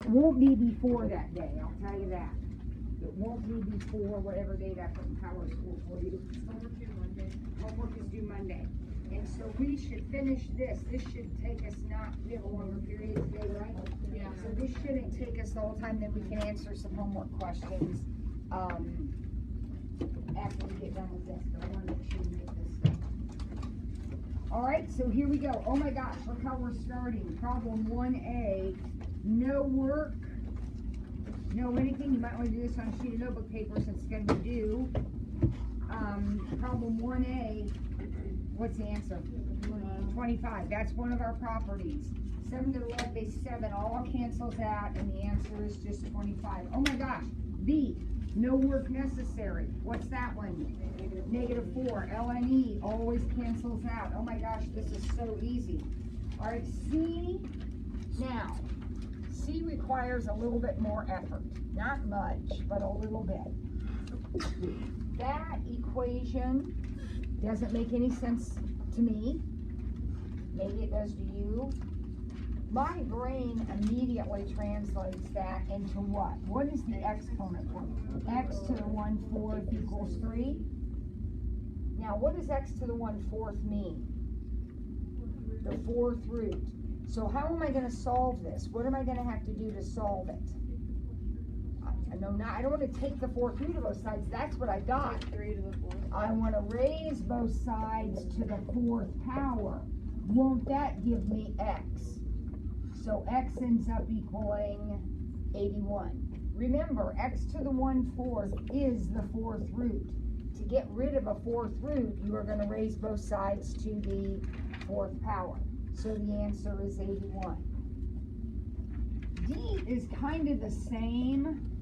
won't be before that day, I'll tell you that. It won't be before whatever date I put in Power School for you. Homework due Monday. Homework is due Monday. And so we should finish this. This should take us we have a longer period today, right? Yeah. So this shouldn't take us the whole time, then we can answer some homework questions, after we get done with this, but I wanna make sure we get this done. All right, so here we go. Oh my gosh, look how we're starting. Problem 1A, no work, no anything. You might wanna do this on a sheet of notebook paper since it's gonna be due. Problem 1A, what's the answer? 25, that's one of our properties. 7 to the left base 7, all cancels out, and the answer is just 25. Oh my gosh, B, no work necessary. What's that one? -4, LNE, always cancels out. Oh my gosh, this is so easy. All right, C, now, C requires a little bit more effort. Not much, but a little bit. That equation doesn't make any sense to me. Maybe it does to you. My brain immediately translates that into what? What is the exponent for? X to the 1/4 equals 3. Now, what does X to the 1/4 mean? The 4th root. So how am I going to solve this? What am I going to have to do to solve it? I don't want to take the 4th root of both sides. That's what I got. 3 to the 4th. I want to raise both sides to the 4th power. Won't that give me X? So X ends up equaling 81. Remember, X to the 1/4 is the 4th root. To get rid of a 4th root, you are going to raise both sides to the 4th power. So the answer is 81. D is kind of the same.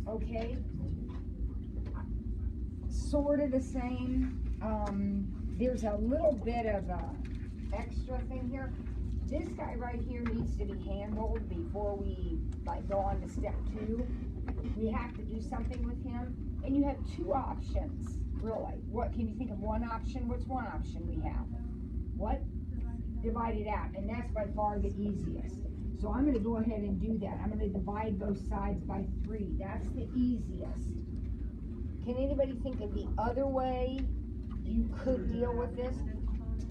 Okay, sort of the same. There's a little bit of a extra thing here. This guy right here needs to be handled before we go on to step 2. We have to do something with him, and you have 2 options, really. What can you think of? One option? What's one option we have? What? Divide it out, and that's by far the easiest. So I'm going to go ahead and do that. I'm going to divide both sides by 3. That's the easiest. Can anybody think of the other way you could deal with this?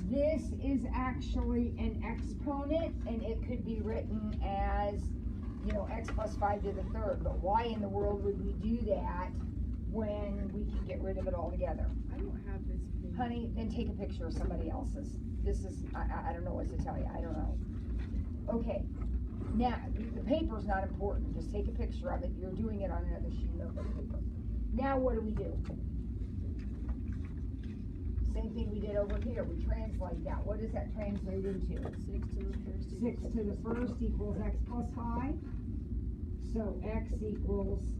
This is actually an exponent, and it could be written as, x plus 5 to the 3rd. But why in the world would we do that when we can get rid of it altogether? I don't have this page. Honey, then take a picture of somebody else's. This is, I don't know what to tell you. I don't know. Okay. Now, the paper's not important. Just take a picture of it. You're doing it on another sheet of notebook paper. Now what do? Same thing we did over here. We translate that. What does that translate into? 6 to the 1st. 6 to the 1st equals x plus 5. So x equals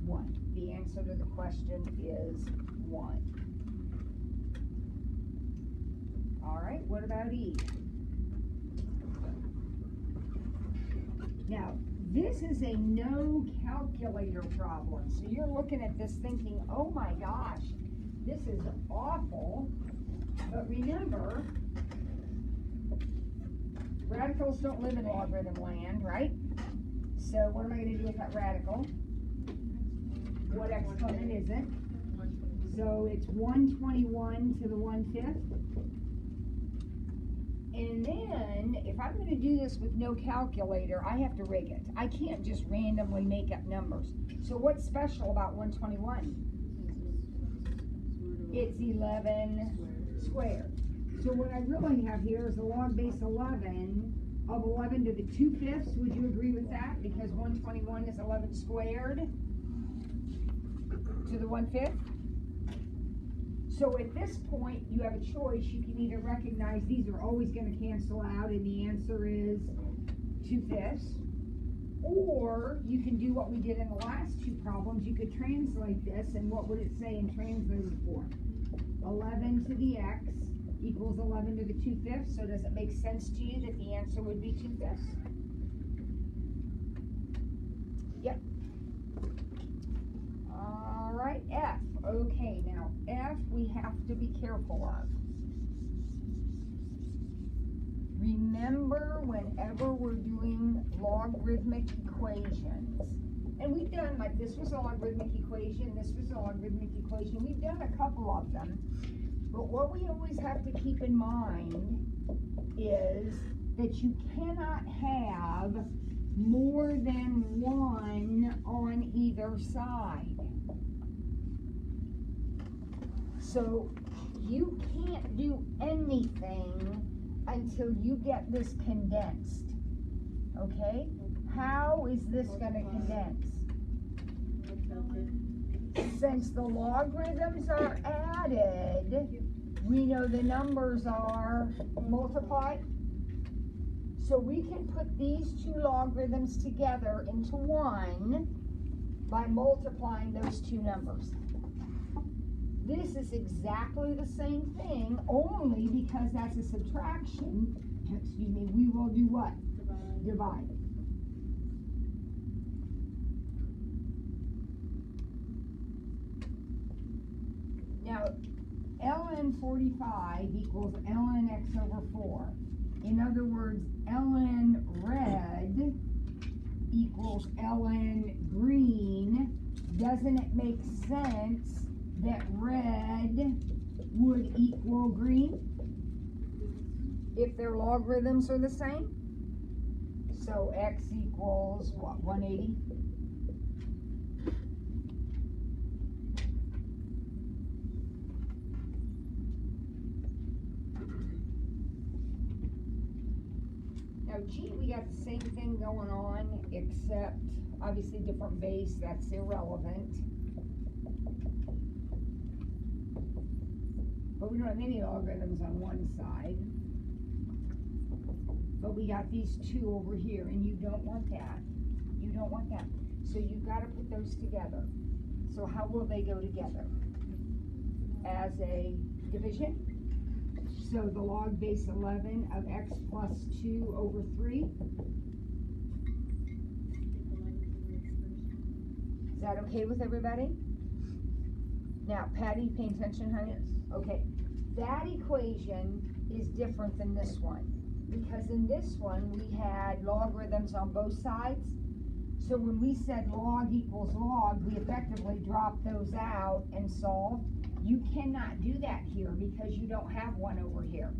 1. The answer to the question is 1. All right, what about E? Now, this is a no calculator problem. So you're looking at this thinking, oh my gosh, this is awful. But remember, radicals don't live in logarithm land, right? So what am I going to do with that radical? What exponent is it? So it's 121 to the 1/5. And then, if I'm going to do this with no calculator, I have to rig it. I can't just randomly make up numbers. So what's special about 121? It's 11 squared. So what I really have here is a log base 11 of 11 to the 2/5. Would you agree with that? Because 121 is 11 squared to the 1/5. So at this point, you have a choice. You can either recognize these are always going to cancel out, and the answer is 2/5. Or you can do what we did in the last 2 problems. You could translate this, and what would it say in translated form? 11 to the x equals 11 to the 2/5. So does it make sense to you that the answer would be 2/5? Yep. All right, F. Okay, now F we have to be careful of. remember whenever we're doing logarithmic equations, and we've done, like, this was a logarithmic equation, this was a logarithmic equation, we've done a couple of them, but what we always have to keep in mind is that you cannot have more than one on either side. So you can't do anything until you get this condensed, okay? How is this gonna condense? Since the logarithms are added, we know the numbers are multiplied. So we can put these two logarithms together into one by multiplying those two numbers. This is exactly the same thing, only because that's a subtraction, excuse me, we will do what? Divide. Now, ln 45 equals ln x over 4. In other words, ln red equals ln green. Doesn't it make sense that red would equal green if their logarithms are the same? So x equals what, 180? Now G, we got the same thing going on, except obviously different base, that's irrelevant. But we don't have any logarithms on one side. But we got these two over here, and you don't want that. You don't want that. So you've got to put those together. So how will they go together? As a division. So the log base 11 of x plus 2 over 3. Is that okay with everybody? Now, Patty, paying attention, honey? Yes. Okay. That equation is different than this one, because in this one we had logarithms on both sides. So when we said log equals log, we effectively dropped those out and solved. You cannot do that here because you don't have one over here.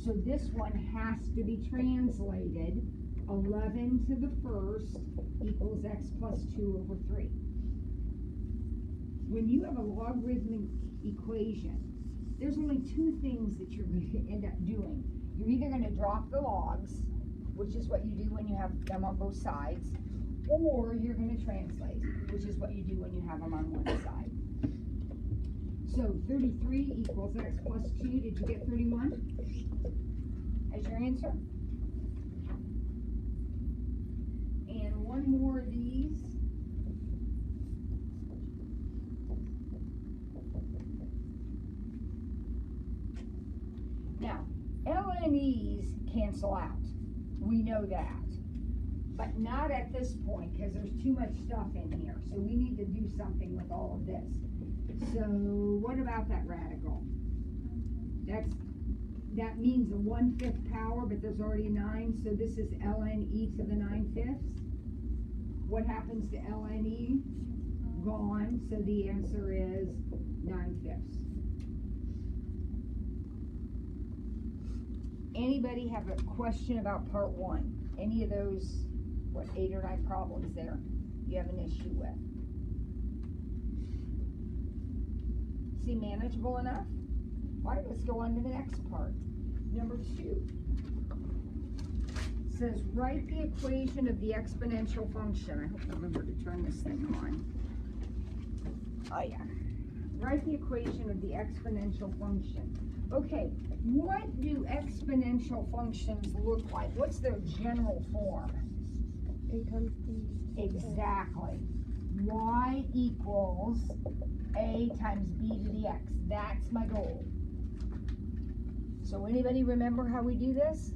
So this one has to be translated. 11 to the first equals x plus 2 over 3. When you have a logarithmic equation, there's only two things that you're going to end up doing. You're either going to drop the logs, which is what you do when you have them on both sides, or you're going to translate, which is what you do when you have them on one side. So 33 equals x plus 2. Did you get 31 as your answer? And one more of these. Now, LNEs cancel out. We know that. But not at this point, because there's too much stuff in here. So we need to do something with all of this. So what about that radical? That means a 1/5 power, but there's already 9, so this is ln e to the 9/5. What happens to ln e? Gone, so the answer is 9/5. Anybody have a question about part 1? Any of those, what, 8 or 9 problems there you have an issue with? See, manageable enough? All right, let's go on to the next part. Number 2 says write the equation of the exponential function. I hope I remember to turn this thing on. Oh yeah. Write the equation of the exponential function. Okay, what do exponential functions look like? What's their general form? A times B. Exactly. Y equals A times B to the X. That's my goal. So anybody remember how we do this?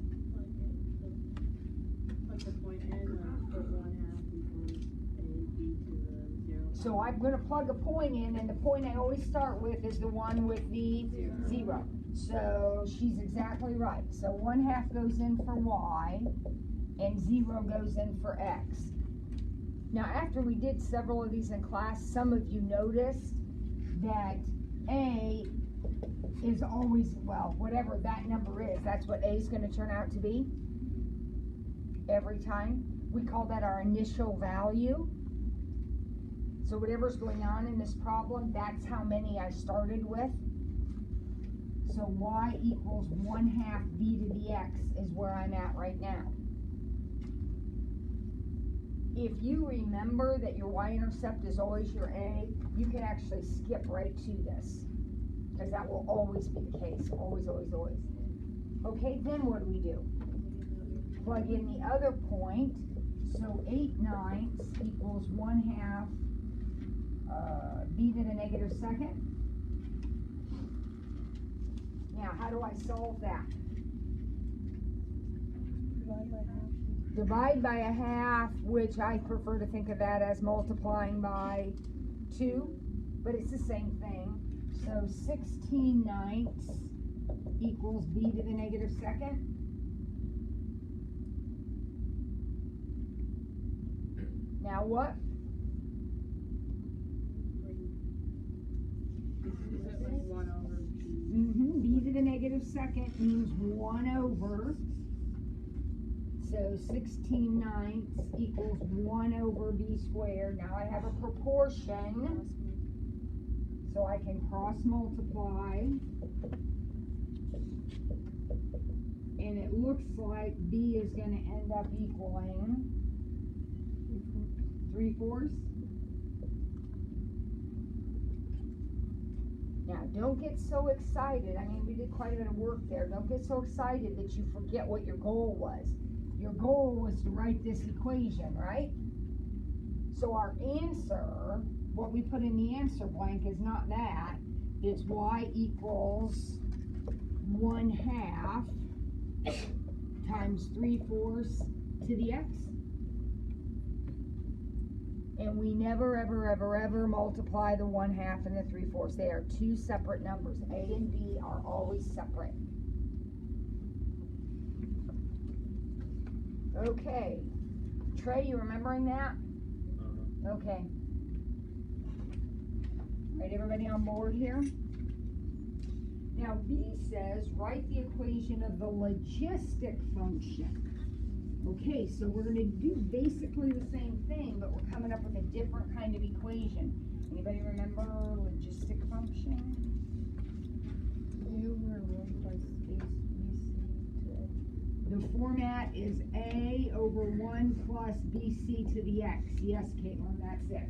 Like the point in, put 1/2 equals A, B to the 0. So I'm going to plug a point in, and the point I always start with is the one with the 0. So she's exactly right. So 1/2 goes in for y, and 0 goes in for x. Now, after we did several of these in class, some of you noticed that A is always, well, whatever that number is, that's what A is going to turn out to be every time. We call that our initial value. So whatever's going on in this problem, that's how many I started with. So y equals 1/2 b to the x is where I'm at right now. If you remember that your y-intercept is always your A, you can actually skip right to this, because that will always be the case, always, always, always. Okay, then what do? Plug in the other point, so 8/9 equals 1/2 b to the negative second. Now, how do I solve that? Divide by 1/2, which I prefer to think of that as multiplying by 2, but it's the same thing. So 16/9 equals b to the negative second. Now what? B to the negative second means 1 over. So 16/9 equals 1 over b squared. Now I have a proportion, so I can cross multiply. And it looks like b is going to end up equaling 3/4. Now, don't get so excited. I mean, we did quite a bit of work there. Don't get so excited that you forget what your goal was. Your goal was to write this equation, right? So our answer, what we put in the answer blank is not that. It's y equals 1/2 times 3/4 to the x. And we never, ever, ever, ever multiply the 1/2 and the 3/4. They are two separate numbers. A and B are always separate. Okay. Trey, you remembering that? Okay. Right, everybody on board here? Now, B says, write the equation of the logistic function. Okay, so we're going to do basically the same thing, but we're coming up with a different kind of equation. Anybody remember logistic function? The format is A over 1 plus BC to the X. Yes, Caitlin, that's it.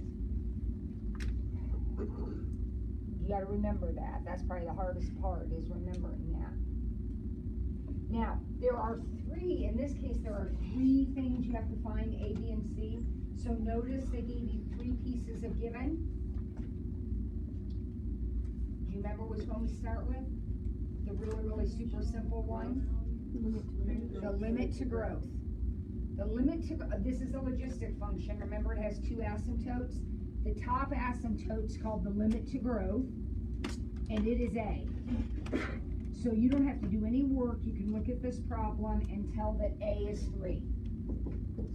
You got to remember that. That's probably the hardest part, is remembering that. Now, there are three, in this case, there are 3 things you have to find, A, B, and C. So notice they gave you 3 pieces of given. Do you remember which one we start with? The really, really super simple one? The limit to growth. The limit to, this is a logistic function. Remember, it has 2 asymptotes. The top asymptote is called the limit to growth, and it is A. So you don't have to do any work. You can look at this problem and tell that A is 3.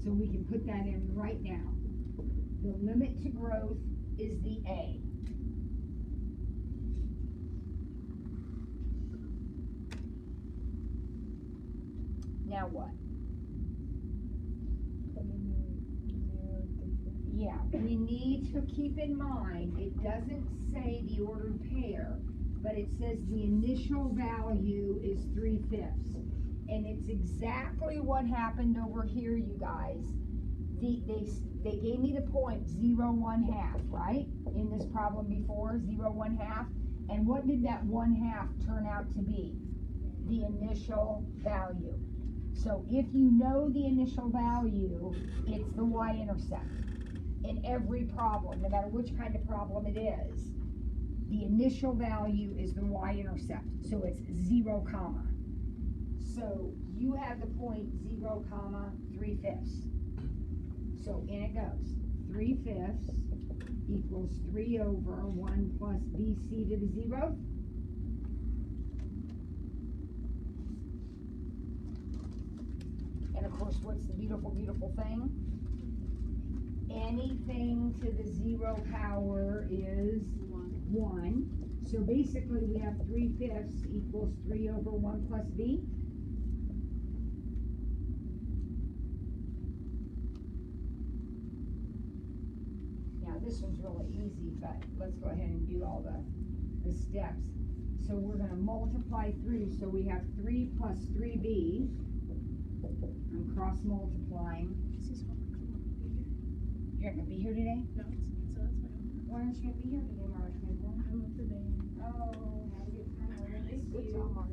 So we can put that in right now. The limit to growth is the A. Now what? Yeah, we need to keep in mind, it doesn't say the ordered pair, but it says the initial value is 3/5. And it's exactly what happened over here, you guys. They gave me the point 0, 1/2, right? In this problem before, 0, 1/2. And what did that 1/2 turn out to be? The initial value. So if you know the initial value, it's the y-intercept. In every problem, no matter which kind of problem it is, the initial value is the y-intercept. So it's 0, comma. So you have the point 0, comma 3/5. So in it goes. 3/5 equals 3 over 1 plus BC to the 0. And of course, what's the beautiful, beautiful thing? Anything to the 0 power is 1. So basically, we have 3/5 equals 3 over 1 plus b. Now, this one's really easy, but let's go ahead and do all the steps. So we're going to multiply through, so we have 3 plus 3b. I'm cross multiplying. You're not going to be here today? No, so that's fine. Why aren't you going to be here today, Mark? I'm up today. Oh, have a good time already. Thank Good you. job, Mark.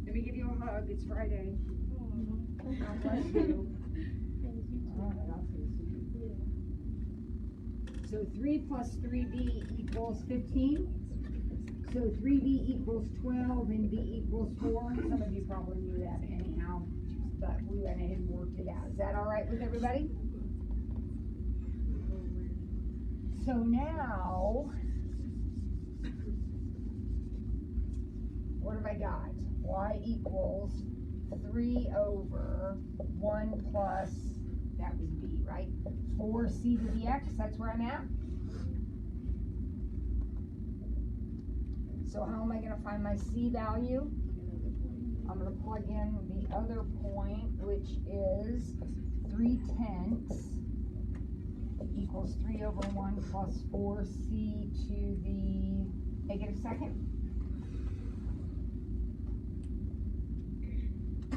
Let me give you a hug. It's Friday. Oh, God bless you. thank you too. All right, I'll face you. Yeah. So 3 plus 3b equals 15. So 3b equals 12 and b equals 4. Some of you probably knew that anyhow, but we went ahead and worked it out. Is that all right with everybody? So now, what have I got? Y equals 3 over 1 plus, that was b, right? 4c to the x, that's where I'm at. So how am I going to find my c value? I'm going to plug in the other point, which is 3/10 equals 3 over 1 plus 4c to the -2nd.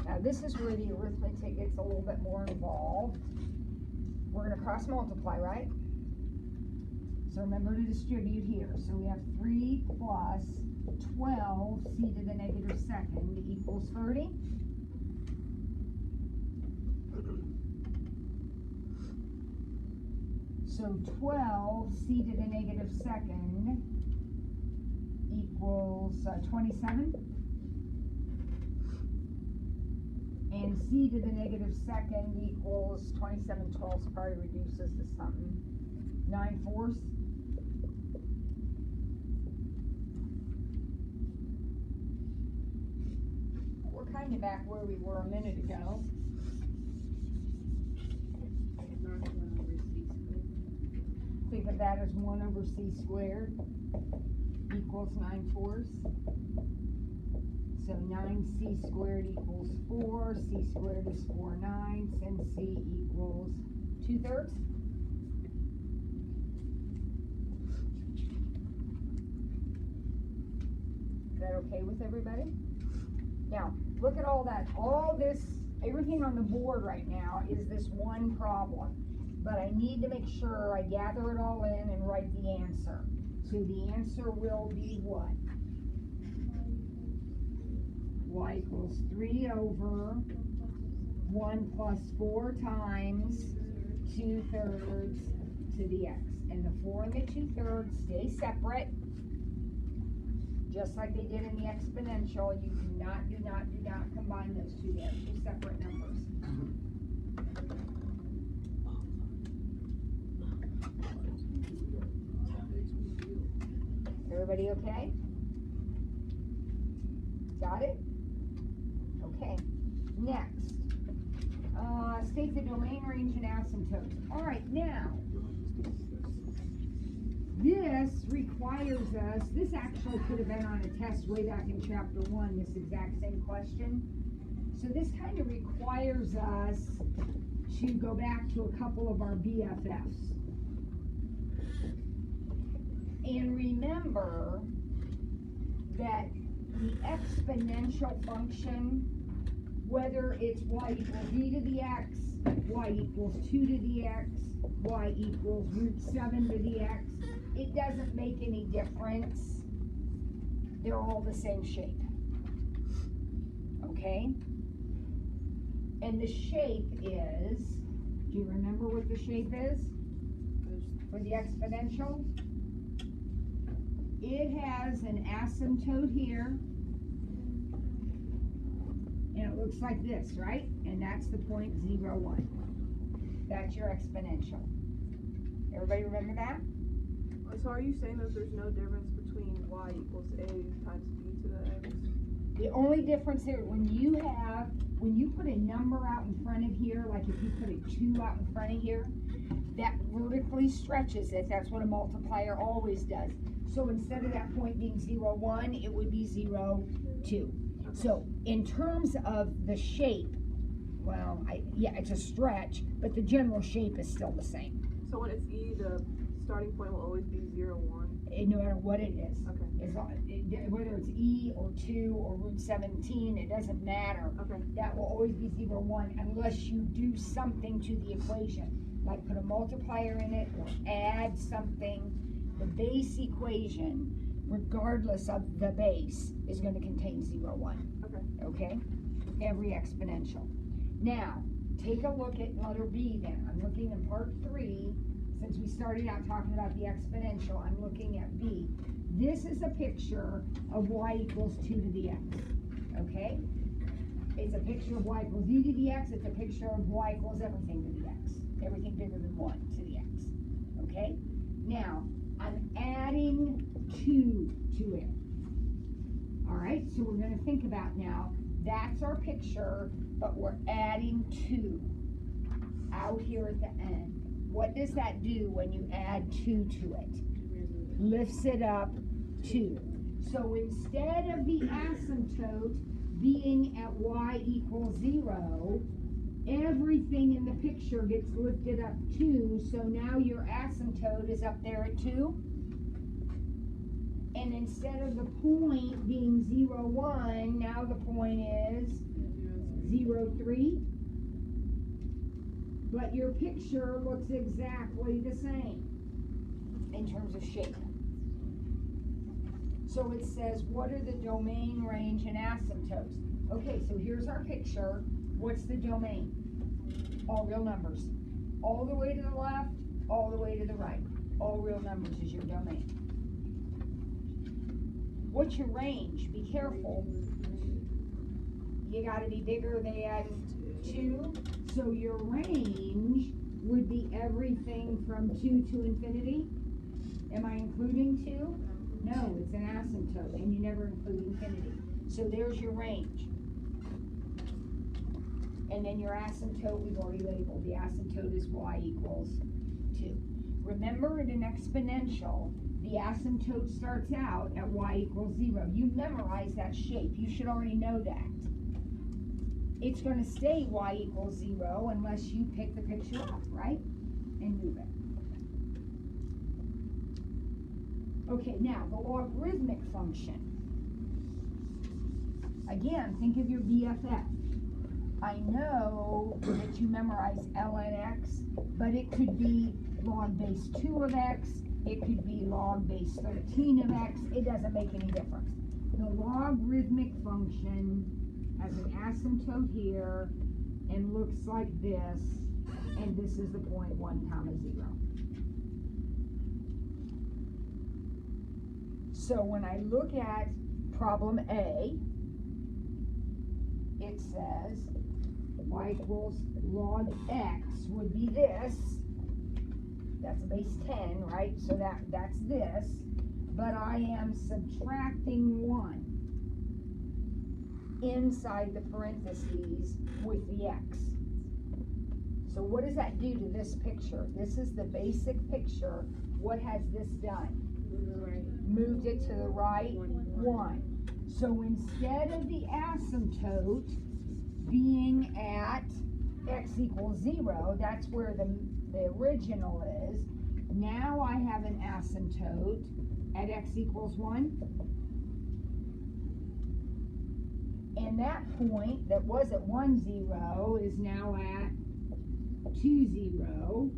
Now this is where the arithmetic gets a little bit more involved. We're going to cross multiply, right? So remember to distribute here. So we have 3 plus 12c to the -2nd equals 30. So 12c to the -2nd equals 27. And c to the -2nd equals 27 twelfths, probably reduces to something. 9/4. We're kind of back where we were a minute ago. Think of that as 1 over c squared equals 9/4. So 9c squared equals 4, c squared is 4/9, and c equals 2/3. Is that okay with everybody? Now, look at all that. All this, everything on the board right now is this one problem. But I need to make sure I gather it all in and write the answer. So the answer will be what? Y equals 3 over 1 plus 4 times 2/3 to the x. And the 4 and the 2/3 stay separate, just like they did in the exponential. You do not combine those two. They're two separate numbers. Everybody okay? Got it? Okay. Next, state the domain, range, and asymptotes. All right, now, this requires us, this actually could have been on a test way back in chapter 1, this exact same question. So this kind of requires us to go back to a couple of our BFFs. And remember that the exponential function, whether it's y equals e to the x, y equals 2 to the x, y equals √7 to the x, it doesn't make any difference. They're all the same shape. Okay? And the shape is, do you remember what the shape is for the exponential? It has an asymptote here, and it looks like this, right? And that's the point 0, 1. That's your exponential. Everybody remember that? So are you saying that there's no difference between y equals a times b to the x? The only difference here, when you put a number out in front of here, like if you put a 2 out in front of here, that vertically stretches it. That's what a multiplier always does. So instead of that point being 0, 1, it would be 0, 2. So in terms of the shape, well, yeah, it's a stretch, but the general shape is still the same. So when it's E, the starting point will always be 0, 1? No matter what it is. Okay. Whether it's E or 2 or root 17, it doesn't matter. Okay. That will always be 0, 1 unless you do something to the equation. Like put a multiplier in it or add something. The base equation, regardless of the base, is going to contain 0, 1. Okay. Okay? Every exponential. Now, take a look at letter B then. I'm looking in part 3. Since we started out talking about the exponential, I'm looking at B. This is a picture of y equals 2 to the x. Okay? It's a picture of y equals e to the x. It's a picture of y equals everything to the x. Everything bigger than 1 to the x. Okay? Now, I'm adding 2 to it. Alright, so we're going to think about now, that's our picture, but we're adding 2 out here at the end. What does that do when you add 2 to it? Lifts it up 2. So instead of the asymptote being at y equals 0, everything in the picture gets lifted up 2, so now your asymptote is up there at 2. And instead of the point being 0, 1, now the point is 0, 3. But your picture looks exactly the same in terms of shape. So it says, what are the domain, range, and asymptotes? Okay, so here's our picture. What's the domain? All real numbers. All the way to the left, all the way to the right. All real numbers is your domain. What's your range? Be careful. You gotta be bigger than 2. So your range would be everything from 2 to infinity. Am I including 2? No, it's an asymptote, and you never include infinity. So there's your range. And then your asymptote we've already labeled. The asymptote is y equals 2. Remember, in an exponential, the asymptote starts out at y equals 0. You memorize that shape. You should already know that. It's going to stay y equals 0 unless you pick the picture up, right? And move it. Okay, now the logarithmic function. Again, think of your BFF. I know that you memorize ln x, but it could be log base 2 of x. It could be log base 13 of x. It doesn't make any difference. The logarithmic function has an asymptote here and looks like this, and this is the point 1, 0. So when I look at problem A, it says y equals log x would be this. That's a base 10, right? So that's this. But I am subtracting 1 inside the parentheses with the x. So what does that do to this picture? This is the basic picture. What has this done? Moved it to the right 1. So instead of the asymptote being at x equals 0, that's where the original is. Now I have an asymptote at x equals 1. And that point that was at 1, 0 is now at 2, 0.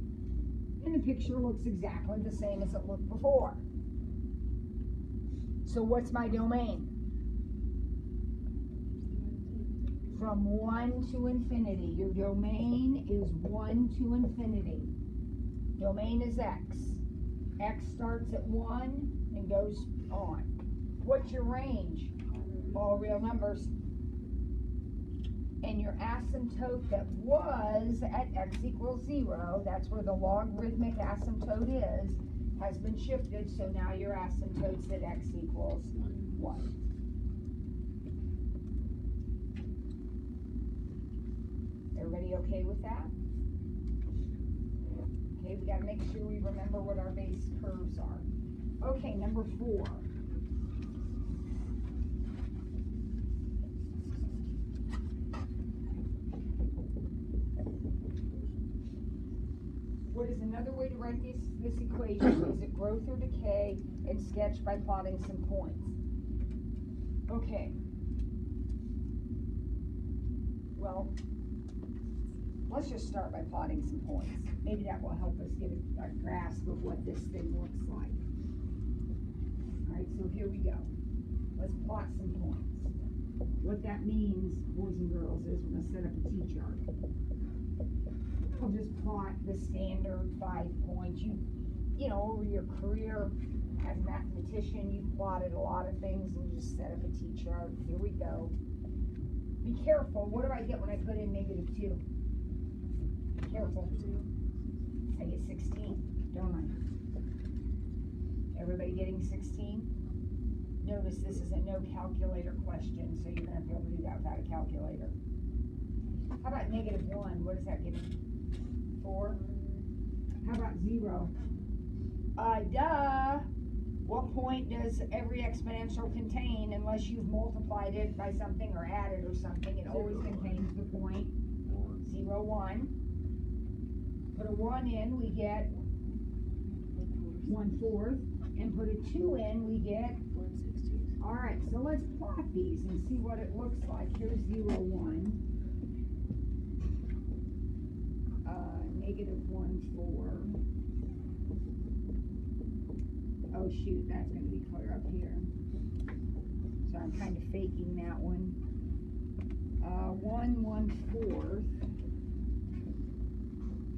And the picture looks exactly the same as it looked before. So what's my domain? From 1 to infinity. Your domain is 1 to infinity. Domain is x. X starts at 1 and goes on. What's your range? All real numbers. And your asymptote that was at x equals 0, that's where the logarithmic asymptote is, has been shifted, so now your asymptote's at x equals 1. Everybody okay with that? Okay, we gotta make sure we remember what our base curves are. Okay, number 4. What is another way to write this equation? Is it growth or decay and sketch by plotting some points? Okay. Well, let's just start by plotting some points. Maybe that will help us get a grasp of what this thing looks like. Alright, so here we go. Let's plot some points. What that means, boys and girls, is we're going to set up a T-chart. I'll just plot the standard 5 points. You know, over your career as a mathematician, you've plotted a lot of things and you just set up a T-chart. Here we go. Be careful. What do I get when I put in -2? Be careful. I get 16, don't I? Everybody getting 16? Notice this is a no calculator question, so you're going to have to be able to do that without a calculator. How about -1? What does that give me? 4? How about 0? Duh! What point does every exponential contain unless you've multiplied it by something or added or something? It always contains the point 0, 1. Put a 1 in, we get 1/4. And put a 2 in, we get 1/16. Alright, so let's plot these and see what it looks like. Here's 0, 1. -1/4. Oh shoot, that's going to be clear up here. So I'm kind of faking that one. 1/4.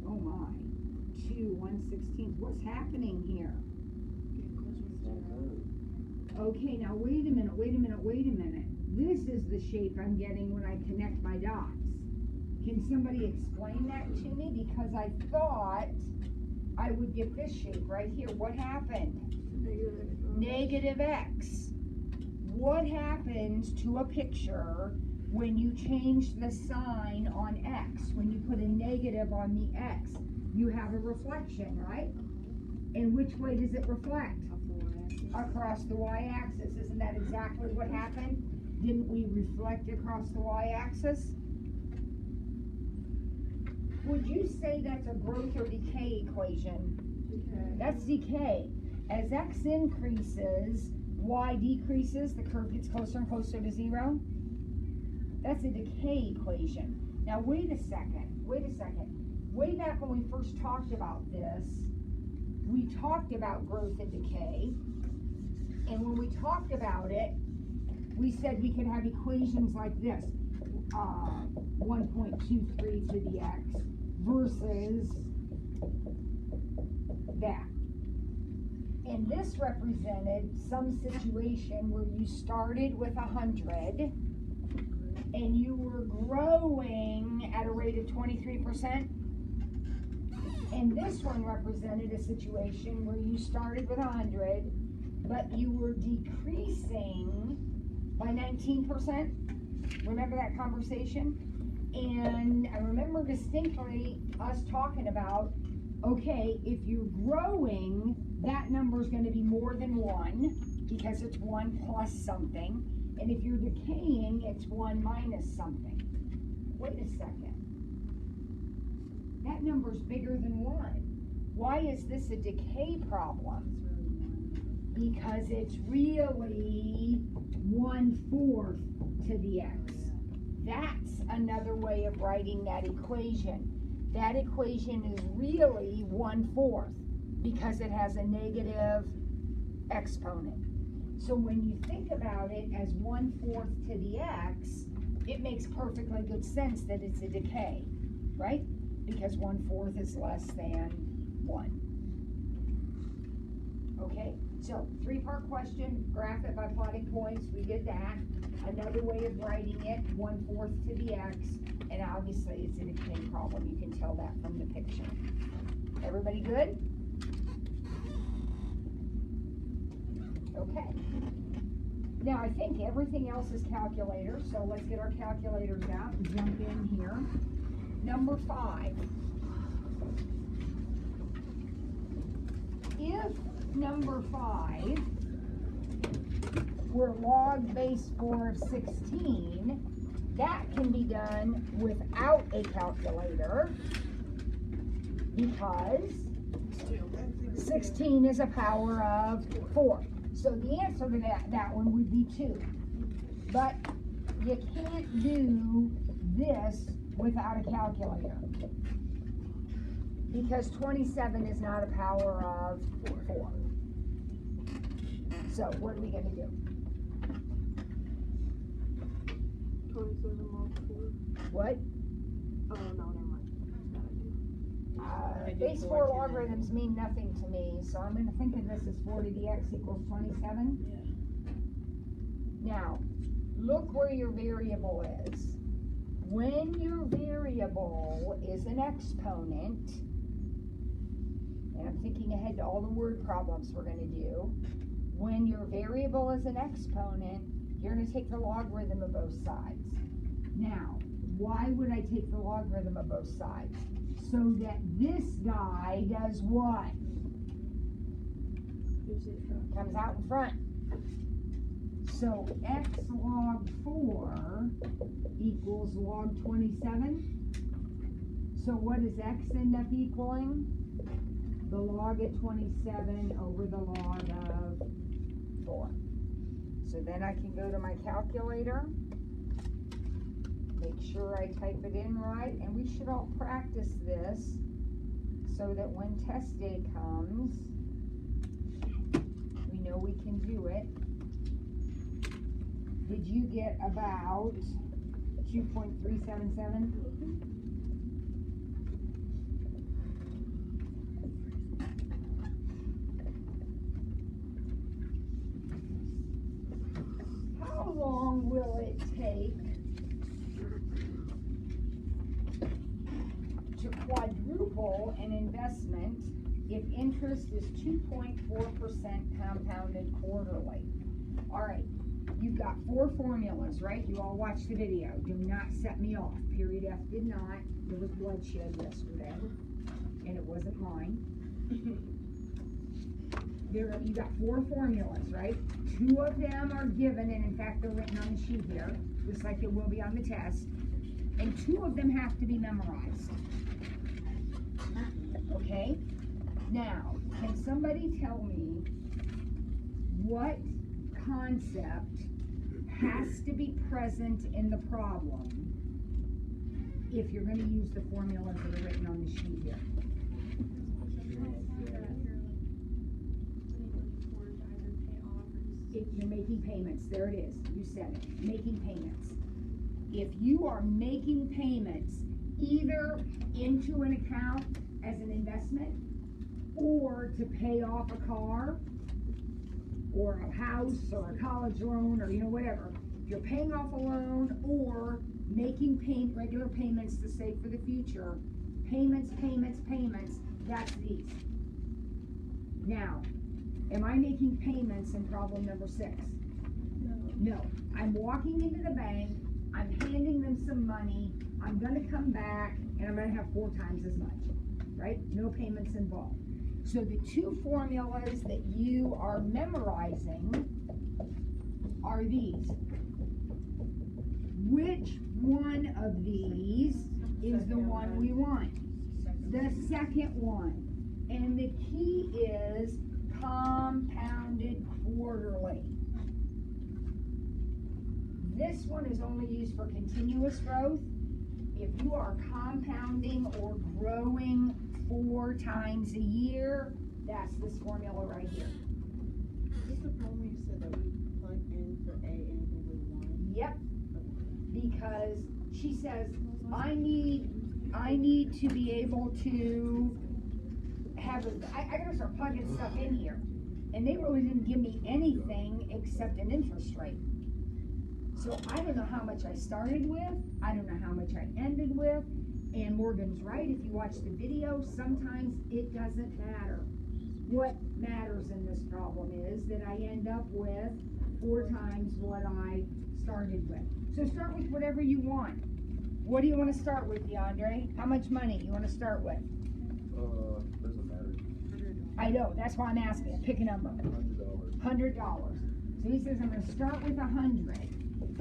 Oh my. 2 1/16. What's happening here? Okay, now wait a minute. This is the shape I'm getting when I connect my dots. Can somebody explain that to me? Because I thought I would get this shape right here. What happened? -x. What happens to a picture when you change the sign on x? When you put a negative on the x, you have a reflection, right? And which way does it reflect? Across the y-axis. Isn't that exactly what happened? Didn't we reflect across the y-axis? Would you say that's a growth or decay equation? Decay. That's decay. As x increases, y decreases, the curve gets closer and closer to 0. That's a decay equation. Now wait a second. Way back when we first talked about this, we talked about growth and decay. And when we talked about it, we said we could have equations like this. 1.23 to the x versus that. And this represented some situation where you started with 100 and you were growing at a rate of 23%. And this one represented a situation where you started with 100, but you were decreasing by 19%. Remember that conversation? And I remember distinctly us talking about, okay, if you're growing, that number is going to be more than 1 because it's 1 plus something. And if you're decaying, it's 1 minus something. Wait a second. That number's bigger than 1. Why is this a decay problem? Because it's really 1/4 to the x. That's another way of writing that equation. That equation is really 1/4 because it has a negative exponent. So when you think about it as 1/4 to the x, it makes perfectly good sense that it's a decay, right? Because 1/4 is less than 1. Okay, so 3-part question, graph it by plotting points, we did that. Another way of writing it, 1/4 to the x, and obviously it's a decay problem, you can tell that from the picture. Everybody good? Okay. Now I think everything else is calculators, so let's get our calculators out and jump in here. number 5. If number 5 were log base 4 of 16, that can be done without a calculator because 16 is a power of 4. So the answer to that one would be 2. But you can't do this without a calculator because 27 is not a power of 4. So what are we going to do? 27 log 4. What? Oh, no, never mind. Base 4 logarithms mean nothing to me, so I'm going to think of this as 4 to the x equals 27. Now, look where your variable is. When your variable is an exponent, and I'm thinking ahead to all the word problems we're going to do, when your variable is an exponent, you're going to take the logarithm of both sides. Now, why would I take the logarithm of both sides? So that this guy does what? Comes out in front. So x log 4 equals log 27. So what does x end up equaling? The log of 27 over the log of 4. So then I can go to my calculator, make sure I type it in right, and we should all practice this so that when test day comes, we know we can do it. Did you get about 2.377? How long will it take to quadruple an investment if interest is 2.4% compounded quarterly? All right, you've got 4 formulas, right? You all watched the video. Do not set me off. Period F did not. There was bloodshed yesterday, and it wasn't mine. You got 4 formulas, right? 2 of them are given, and in fact, they're written on the sheet here, just like it will be on the test. And 2 of them have to be memorized. Okay? Now, can somebody tell me what concept has to be present in the problem if you're going to use the formulas that are written on the sheet here? If you're making payments, there it is. You said it. Making payments. If you are making payments either into an account as an investment or to pay off a car or a house or a college loan or whatever, if you're paying off a loan or making regular payments to save for the future, payments, that's these. Now, am I making payments in problem number 6? No. I'm walking into the bank, I'm handing them some money, I'm going to come back, and I'm going to have 4 times as much, right? No payments involved. So the 2 formulas that you are memorizing are these. Which one of these is the one we want? The second one. And the key is compounded quarterly. This one is only used for continuous growth. If you are compounding or growing 4 times a year, that's this formula right here. Is this the formula you said that we plug in for A anything we want? Yep. Because she says, I need to be able to have I gotta start plugging stuff in here. And they really didn't give me anything except an interest rate. So I don't know how much I started with, I don't know how much I ended with, and Morgan's right, if you watch the video, sometimes it doesn't matter. What matters in this problem is that I end up with 4 times what I started with. So start with whatever you want. What do you want to start with, DeAndre? How much money you want to start with? Doesn't matter. I know, that's why I'm asking. Pick a number. $100. $100. So he says I'm going to start with 100.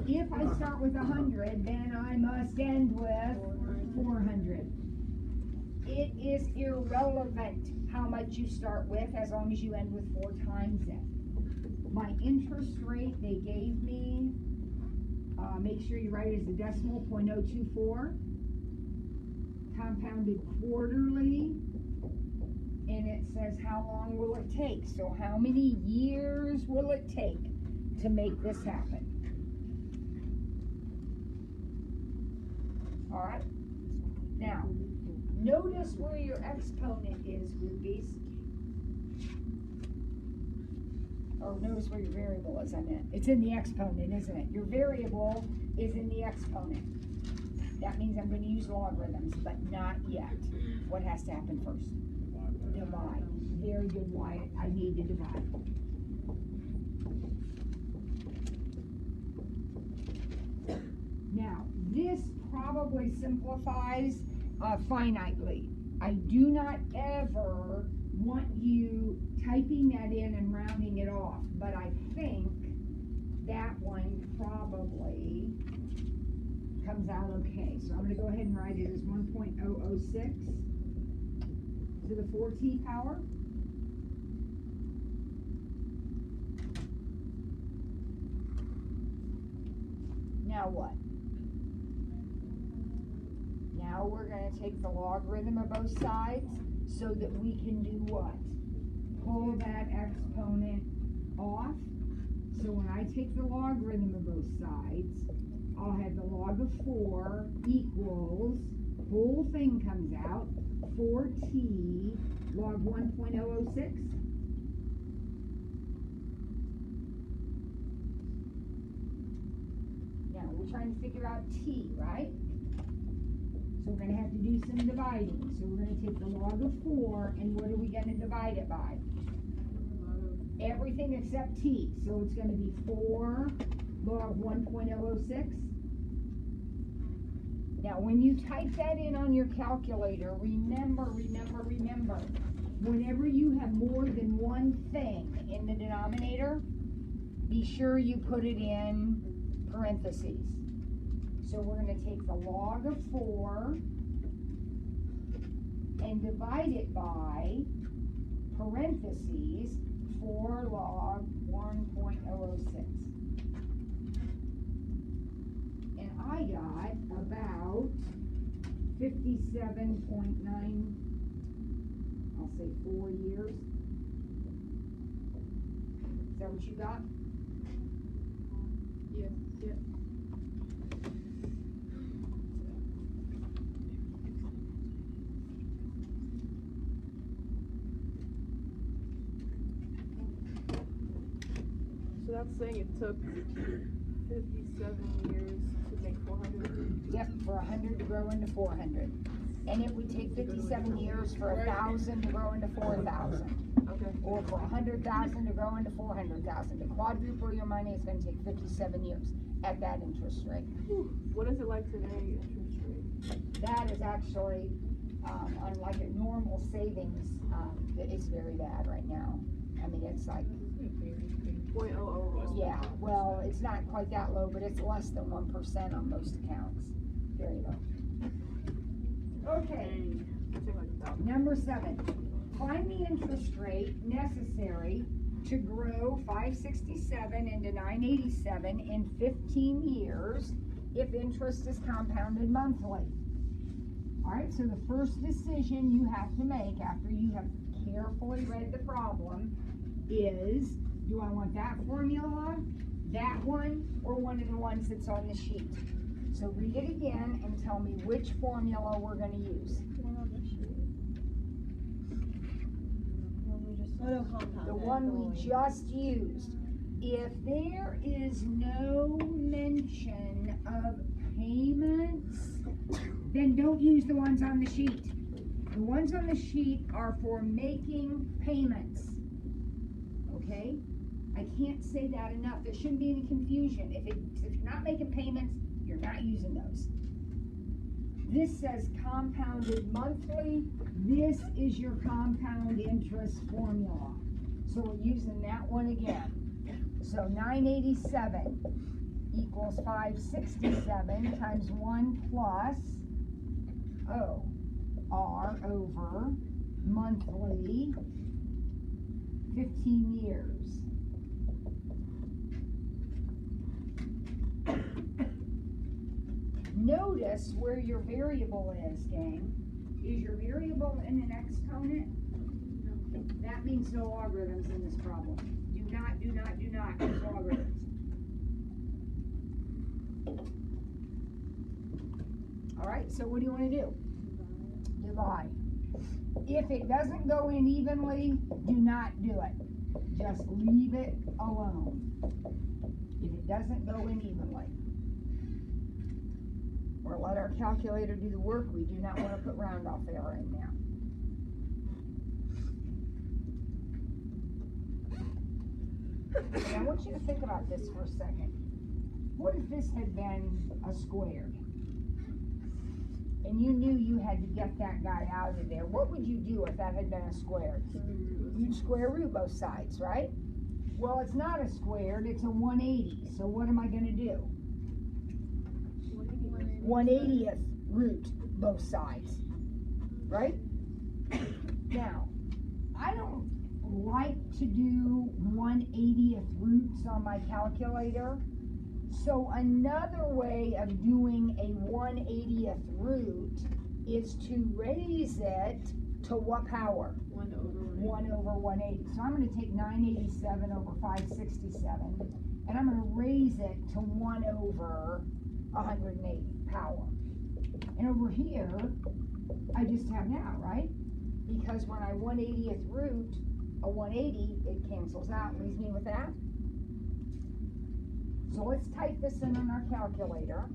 If I start with 100, then I must end with 400. It is irrelevant how much you start with as long as you end with 4 times it. My interest rate they gave me, make sure you write it as a decimal, 0.024, compounded quarterly, and it says how long will it take. So how many years will it take to make this happen? All right. Now, notice where your exponent is, groupies. Or notice where your variable is, I meant. It's in the exponent, isn't it? Your variable is in the exponent. That means I'm going to use logarithms, but not yet. What has to happen first? Divide. Very good, Wyatt. I need to divide. Now, this probably simplifies finitely. I do not ever want you typing that in and rounding it off, but I think that one probably comes out okay. So I'm going to go ahead and write it as 1.006 to the 4t power. Now what? Now we're going to take the logarithm of both sides so that we can do what? Pull that exponent off. So when I take the logarithm of both sides, I'll have the log of 4 equals, whole thing comes out, 4t log 1.006. Now we're trying to figure out t, right? So we're going to have to do some dividing. So we're going to take the log of 4, and what are we going to divide it by? Everything except t. So it's going to be 4 log 1.006. Now, when you type that in on your calculator, remember, whenever you have more than one thing in the denominator, be sure you put it in parentheses. So we're going to take the log of 4 and divide it by parentheses 4 log 1.006. And I got about 57.9, I'll say 4 years. Is that what you got? Yeah, yeah. So that's saying it took 57 years to make 400? Yep, for 100 to grow into 400. And it would take 57 years for 1,000 to grow into 4,000. Okay. Or for 100,000 to grow into 400,000. To quadruple your money is going to take 57 years at that interest rate. What is it like today, interest rate? That is actually, on like a normal savings, it's very bad right now. I mean, it's like, 0.00. yeah, well, it's not quite that low, but it's less than 1% on most accounts. Very low. Okay. Number 7. Find the interest rate necessary to grow 567 into 987 in 15 years if interest is compounded monthly. All right, so the first decision you have to make after you have carefully read the problem is, do I want that formula, that one, or one of the ones that's on the sheet? So read it again and tell me which formula we're going to use. The one we just used. If there is no mention of payments, then don't use the ones on the sheet. The ones on the sheet are for making payments. Okay? I can't say that enough. There shouldn't be any confusion. If you're not making payments, you're not using those. This says compounded monthly. This is your compound interest formula. So we're using that one again. So 987 equals 567 times 1 plus R over monthly 15 years. Notice where your variable is, gang. Is your variable in an exponent? That means no logarithms in this problem. Do not use logarithms. All right, so what do you want to do? Divide. If it doesn't go in evenly, do not do it. Just leave it alone. If it doesn't go in evenly. Or let our calculator do the work. We do not want to put round off error in there. And I want you to think about this for a second. What if this had been a squared? And you knew you had to get that guy out of there. What would you do if that had been a squared? You'd square root both sides, right? Well, it's not a squared, it's a 180. So what am I going to do? 1/80th root both sides, right? Now, I don't like to do 1/80th roots on my calculator. So another way of doing a 1/80th root is to raise it to what power? 1 over 1 over 180. So I'm going to take 987 over 567, and I'm going to raise it to 1 over 180 power. And over here, I just have that, right? Because when I 1/80th root a 180, it cancels out, leaves me with that. So let's type this in on our calculator.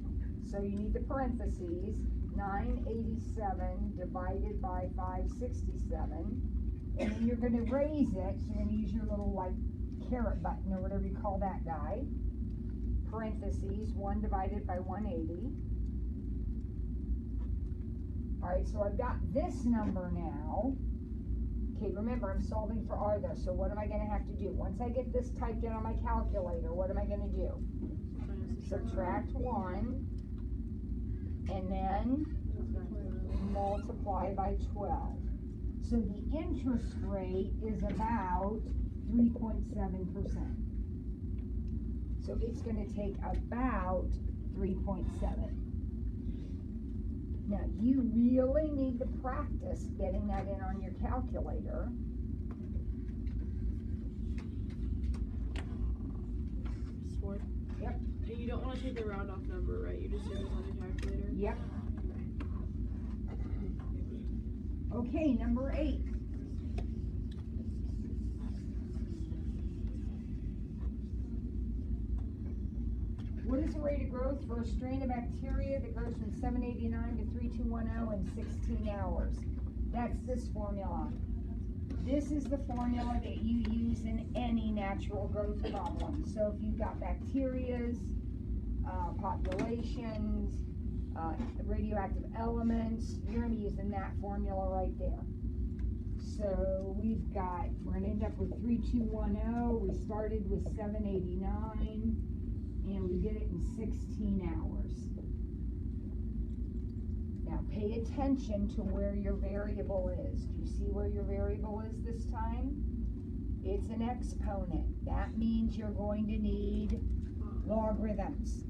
So you need the parentheses, 987 divided by 567. And then you're going to raise it, so you're going to use your little like caret button or whatever you call that guy. Parentheses, 1 divided by 180. All right, so I've got this number now. Okay, remember, I'm solving for R though, so what am I going to have to do? Once I get this typed in on my calculator, what am I going to do? Subtract 1, and then multiply by 12. So the interest rate is about 3.7%. So it's going to take about 3.7. Now, you really need to practice getting that in on your calculator. Sport. Yep. And you don't want to take the round off number, right? You just do this on your calculator? Yep. Okay, number 8. What is the rate of growth for a strain of bacteria that grows from 789 to 3210 in 16 hours? That's this formula. This is the formula that you use in any natural growth problem. So if you've got bacterias, populations, radioactive elements, you're going to be using that formula right there. So we're going to end up with 3210. We started with 789. And we did it in 16 hours. Now pay attention to where your variable is. Do you see where your variable is this time? It's an exponent. That means you're going to need logarithms.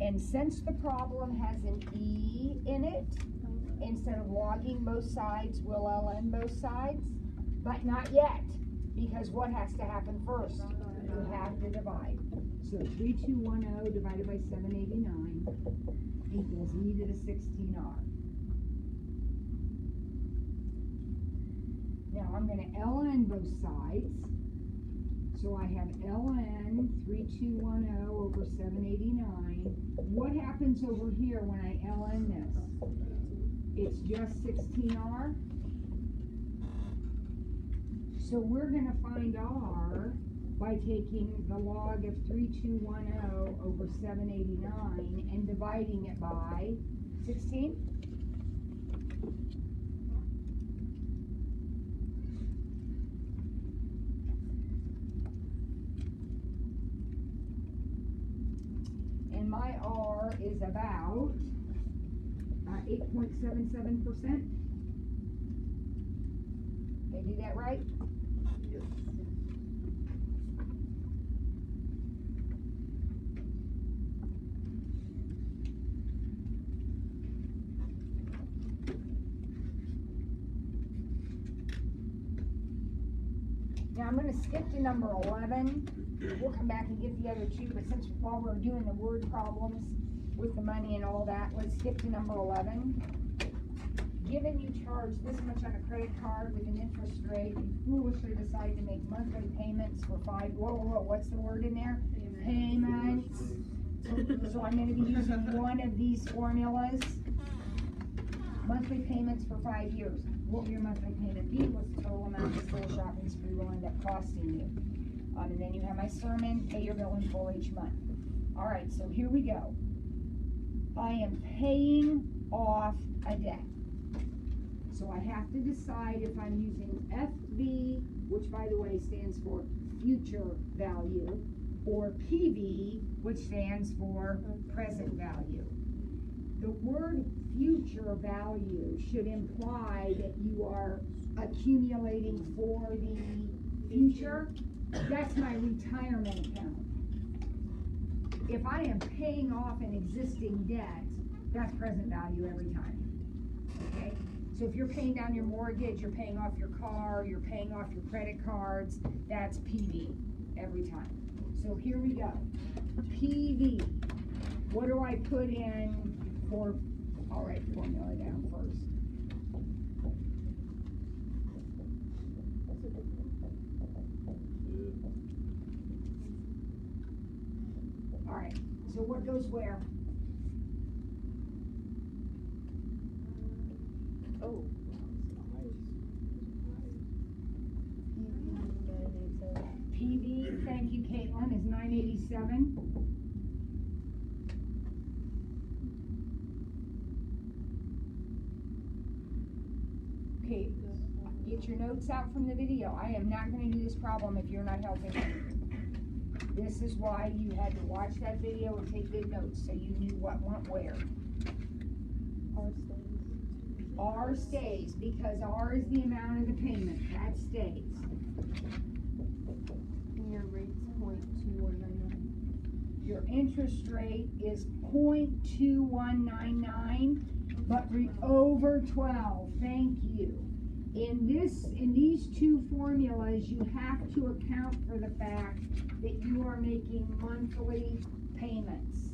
And since the problem has an E in it, instead of logging both sides, we'll ln both sides. But not yet, because what has to happen first? You have to divide. So 3210 divided by 789 equals e to the 16r. Now I'm going to ln both sides. So I have ln 3210 over 789. What happens over here when I ln this? It's just 16r. So we're going to find r by taking the log of 3210 over 789 and dividing it by 16. my R is about 8.77%. Did I do that right? Yes. Now I'm gonna skip to number 11. We'll come back and get the other two, but since while we're doing the word problems with the money and all that, let's skip to number 11. Given you charge this much on a credit card with an interest rate, you foolishly decide to make monthly payments for what's the word in there? Payments. So I'm gonna be using one of these formulas. Monthly payments for 5 years. What will your monthly payment be? What's the total amount this little shopping spree will end up costing you? And then you have my sermon, pay your bill in full each month. All right, so here we go. I am paying off a debt. So I have to decide if I'm using FV, which by the way stands for future value, or PV, which stands for present value. The word future value should imply that you are accumulating for the future. That's my retirement account. If I am paying off an existing debt, that's present value every time. Okay? So if you're paying down your mortgage, you're paying off your car, you're paying off your credit cards, that's PV every time. So here we go. PV. What do I put in for, I'll write formula down first. All right, so what goes where? Oh. PV, thank you, Caitlin, is 987. Okay, get your notes out from the video. I am not going to do this problem if you're not helping me. This is why you had to watch that video and take good notes so you knew what went where. R stays because R is the amount of the payment. That stays. And your rate's 0.2199. Your interest rate is 0.2199, but over 12. Thank you. In these two formulas, you have to account for the fact that you are making monthly payments.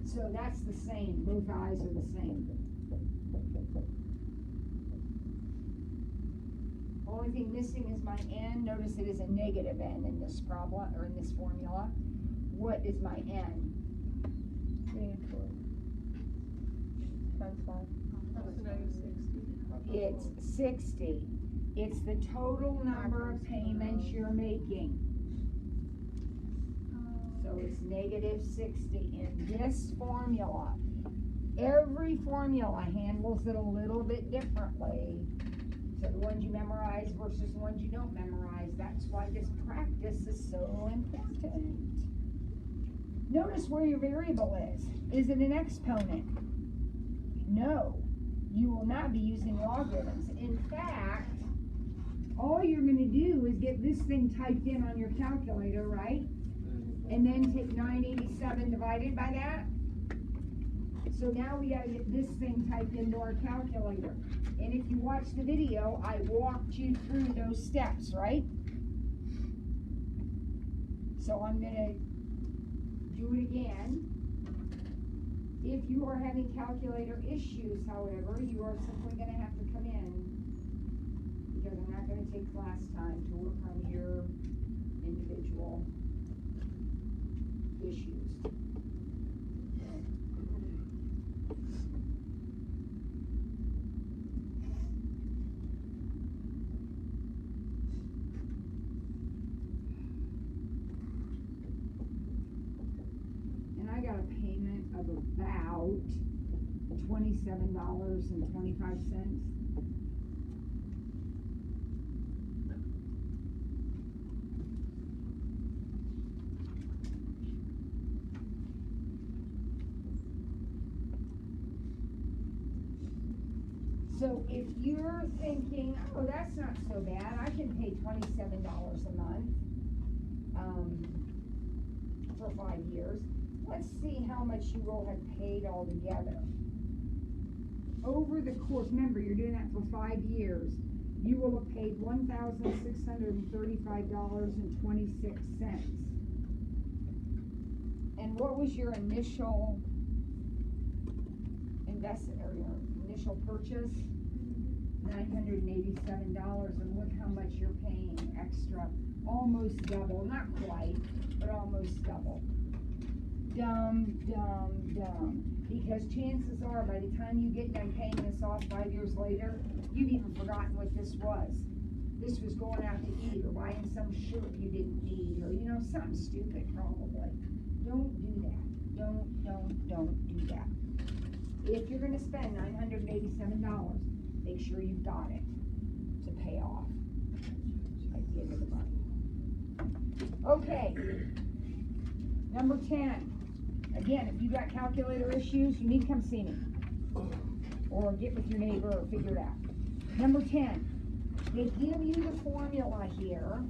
So that's the same. Both eyes are the same. Only thing missing is my n. Notice it is a negative n in this problem or in this formula. What is my n? Times 5. It's 60. It's the total number of payments you're making. So it's negative 60 in this formula. Every formula handles it a little bit differently. So the ones you memorize versus the ones you don't memorize. That's why this practice is so important. Notice where your variable is. Is it an exponent? No. You will not be using logarithms. In fact, all you're going to do is get this thing typed in on your calculator, right? And then take 987 divided by that. So now we got to get this thing typed into our calculator. And if you watch the video, I walked you through those steps, right? So I'm going to do it again. If you are having calculator issues, however, you are simply going to have to come in because I'm not going to take class time to work on your individual issues. And I got a payment of about $27.25. So if you're thinking, oh, that's not so bad, I can pay $27 a month, for 5 years. Let's see how much you will have paid altogether. Over the course, remember, you're doing that for 5 years, you will have paid $1,635.26. And what was your initial investment or your initial purchase? $987, and look how much you're paying extra. Almost double, not quite, but almost double. Dumb. Because chances are, by the time you get done paying this off 5 years later, you've even forgotten what this was. This was going out to eat or buying some shirt you didn't need, or something stupid probably. Don't do that. Don't do that. If you're gonna spend $987, make sure you've got it to pay off at the end of the month. Okay. Number 10. Again, if you got calculator issues, you need to come see me. Or get with your neighbor or figure it out. Number 10. They give you the formula here.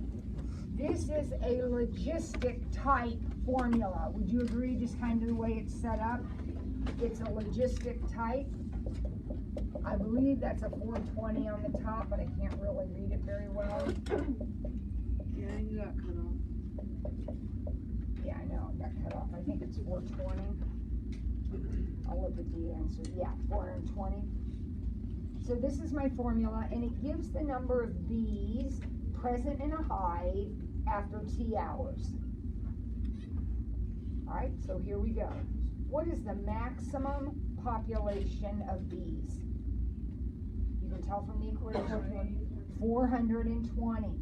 This is a logistic type formula. Would you agree, just kind of the way it's set up? It's a logistic type. I believe that's a 420 on the top, but I can't really read it very well. Yeah, you got cut off. Yeah, I know, it got cut off. I think it's 420. I'll look at the answer. Yeah, 420. So this is my formula, and it gives the number of bees present in a hive after T hours. All right, so here we go. What is the maximum population of bees? You can tell from the equation. 420.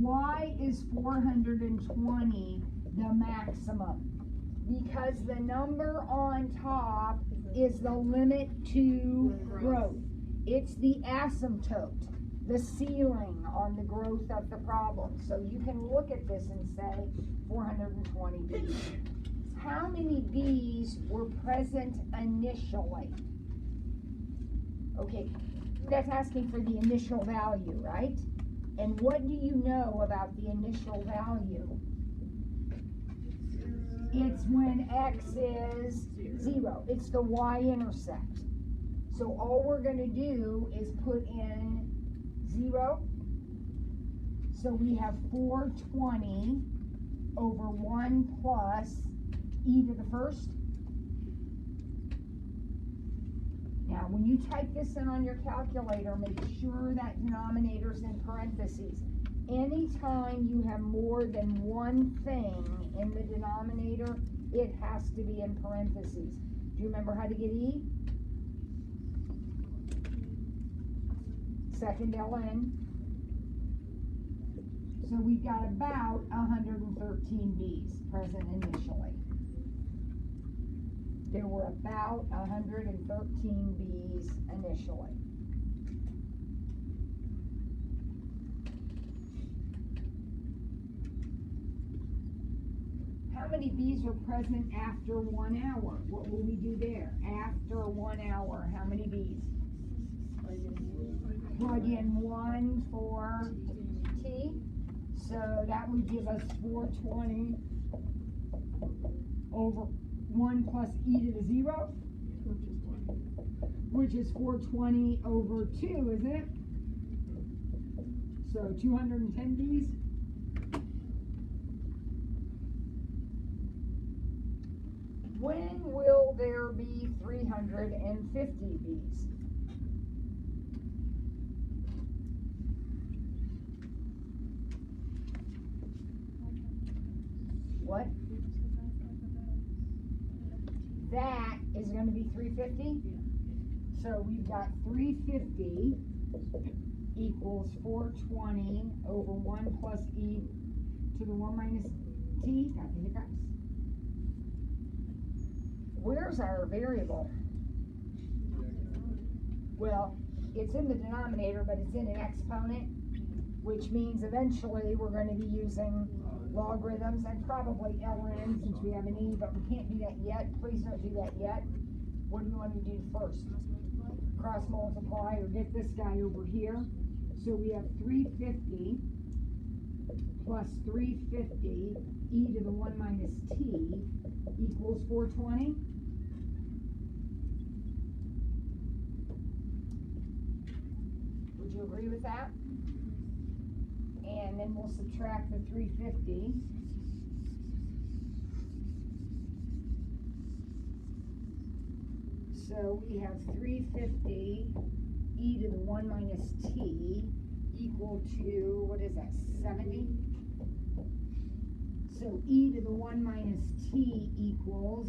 Why is 420 the maximum? Because the number on top is the limit to growth. It's the asymptote, the ceiling on the growth of the problem. So you can look at this and say 420 bees. How many bees were present initially? Okay, that's asking for the initial value, right? And what do you know about the initial value? It's when x is 0. It's the y-intercept. So all we're going to do is put in 0. So we have 420 over 1 plus e to the first. Now, when you type this in on your calculator, make sure that denominator's in parentheses. Anytime you have more than one thing in the denominator, it has to be in parentheses. Do you remember how to get e? Second ln. So we've got about 113 bees present initially. There were about 113 bees initially. How many bees are present after 1 hour? What will we do there? After 1 hour, how many bees? Plug in 1 for T. So that would give us 420 over 1 plus e to the 0, which is 420 over 2, isn't it? So 210 bees. When will there be 350 bees? What? That is going to be 350? So we've got 350 equals 420 over 1 plus e to the 1 minus t. Got the hiccups. Where's our variable? Well, it's in the denominator, but it's in an exponent, which means eventually we're going to be using logarithms and probably ln since we have an e, but we can't do that yet. Please don't do that yet. What do you want to do first? cross multiply or get this guy over here. So we have 350 plus 350 e to the 1 minus t equals 420. Would you agree with that? And then we'll subtract the 350. So we have 350 e to the 1 minus t equal to, what is that, 70? So e to the 1 minus t equals,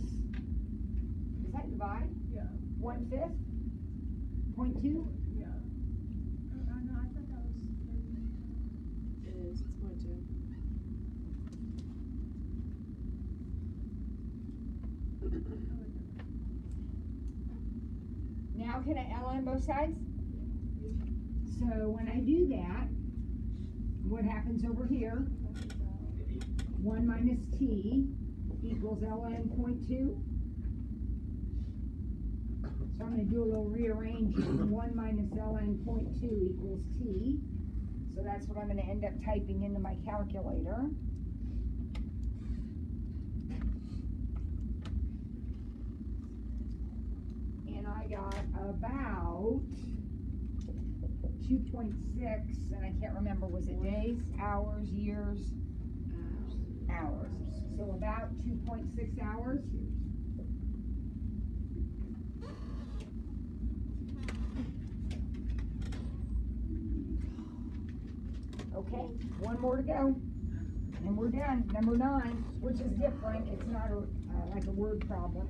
does that divide? Yeah. 1/5? 0.2? Yeah. No, I thought that was 30. It is. It's 0.2. Now can I L on both sides? So when I do that, what happens over here? 1 minus t equals ln 0.2. So I'm going to do a little rearranging. 1 minus ln 0.2 equals t. So that's what I'm going to end up typing into my calculator. And I got about 2.6, and I can't remember, was it days, hours, years? Hours. So about 2.6 hours. Okay, one more to go, and we're done. Number 9, which is different. It's not like a word problem.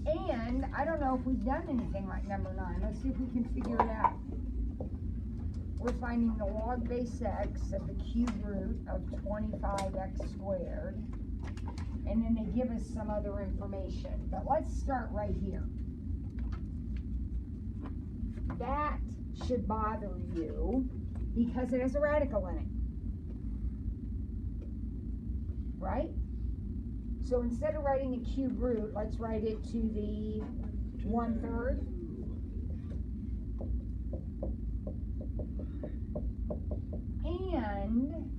And I don't know if we've done anything like number 9. Let's see if we can figure it out. We're finding the log base x of the cube root of 25x squared. And then they give us some other information. But let's start right here. That should bother you because it has a radical in it. Right? So instead of writing a cube root, let's write it to the 1/3. And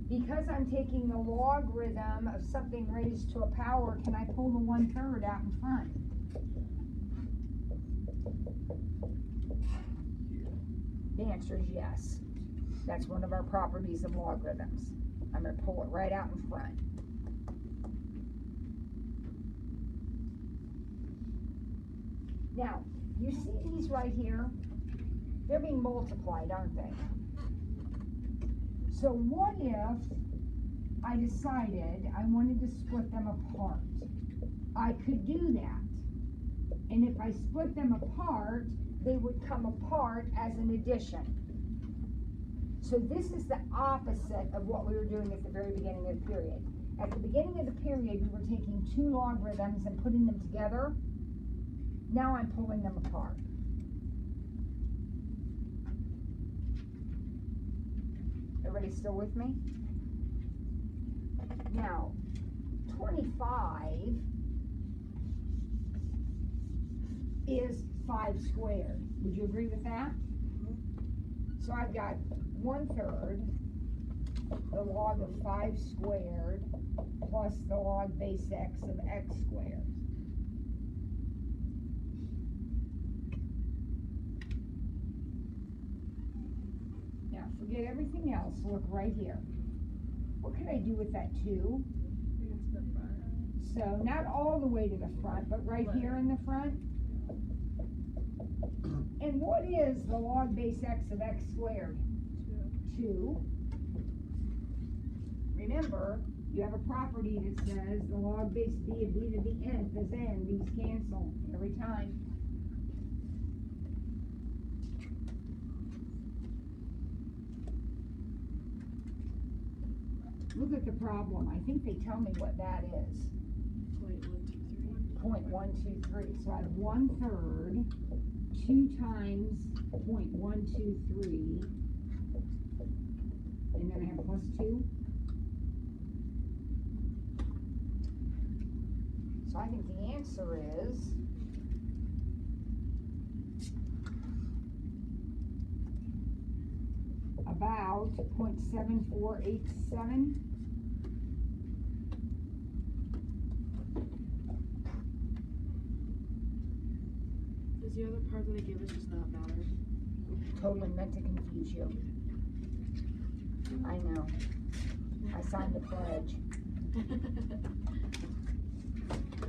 because I'm taking the logarithm of something raised to a power, can I pull the 1/3 out in front? The answer is yes. That's one of our properties of logarithms. I'm going to pull it right out in front. Now, you see these right here? They're being multiplied, aren't they? So what if I decided I wanted to split them apart? I could do that. And if I split them apart, they would come apart as an addition. So this is the opposite of what we were doing at the very beginning of the period. At the beginning of the period, we were taking two logarithms and putting them together. Now I'm pulling them apart. Everybody still with me? Now, 25 is 5 squared. Would you agree with that? So I've got 1/3 the log of 5 squared plus the log base x of x squared. Now forget everything else, look right here. What can I do with that 2? Against the front. So not all the way to the front, but right here in the front. And what is the log base x of x squared? 2. Remember, you have a property that says the log base b of b to the nth is n. These cancel every time. Look at the problem. I think they tell me what that is. 0.123. So I have 1/3, 2 times 0.123, and then I have plus 2. So I think the answer is out 0.7487. Does the other part that they give us just not matter? Totally meant to confuse you. I know. I signed the pledge.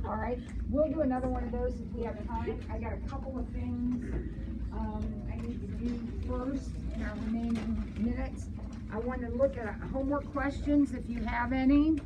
All right, we'll do another one of those if we have time. I got a couple of things I need to do first in our remaining minutes. I want to look at homework questions if you have any.